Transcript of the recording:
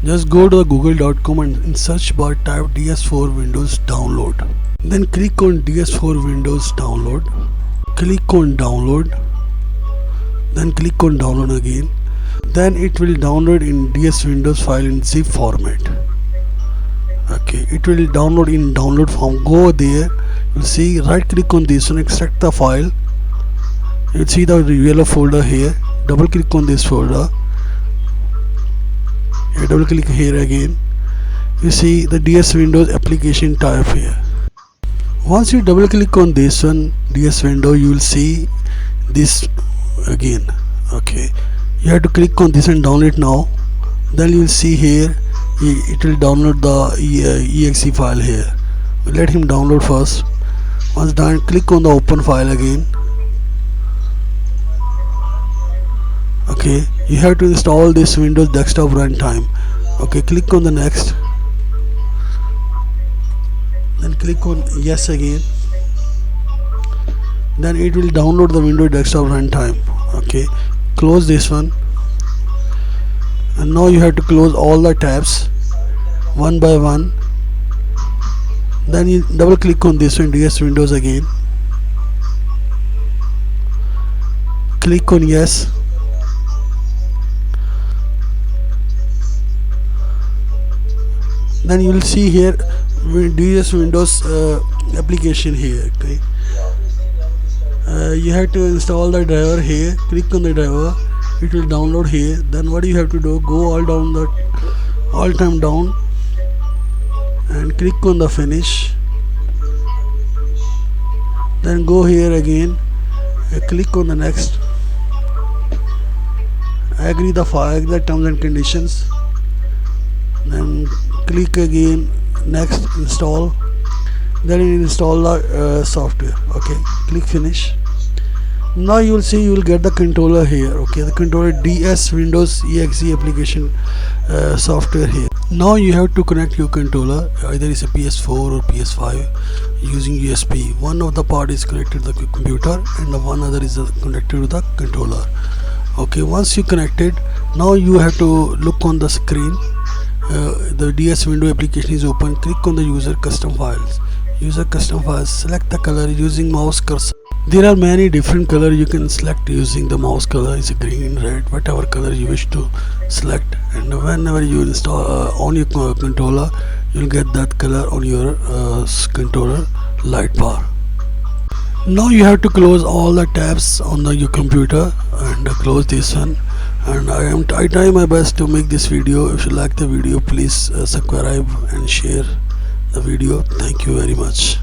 Just go to the google.com and in search bar type DS4Windows download. Then click on DS4Windows download. Click on download. Then click on download again. Then it will download in DS4Windows file in zip format. Okay, it will download in download form. Go there, you'll see, right click on this one, extract the file. You'll see the yellow folder here. Double click on this folder. You double click here again. You see the DS4Windows application type here. Once you double click on this one, DS4Windows, you will see this again. Okay, you have to click on this and download it now. Then you will see here it will download the exe file here. Let him download first. Once done, click on the open file again. Okay, you have to install this Windows desktop runtime. Okay, click on the next. Then click on yes again. Then it will download the Windows desktop runtime. Okay, close this one. And now you have to close all the tabs one by one. Then you double click on this one, DS4Windows again. Click on yes. Then you will see here DS4Windows application here. Okay, you have to install the driver here. Click on the driver. It will download here. Then what you have to do, go all time down and click on the finish. Then go here again, click on the next, agree the terms and conditions. Then click again, next, install. Then you install the software. Okay, click finish. Now you will see, you will get the controller here. Okay, the controller DS4Windows exe application software here. Now you have to connect your controller, either it's a PS4 or PS5, using USB. One of the part is connected to the computer and the one other is connected to the controller. Okay, once you connected, now you have to look on the screen. The DS4Windows application is open. Click on the user custom files. User custom files, select the color using mouse cursor. There are many different colors you can select using the mouse color. It's green, red, whatever color you wish to select. And whenever you install on your controller, you'll get that color on your controller lightbar. Now you have to close all the tabs on your computer and close this one. And I try my best to make this video. If you like the video, please subscribe and share the video. Thank you very much.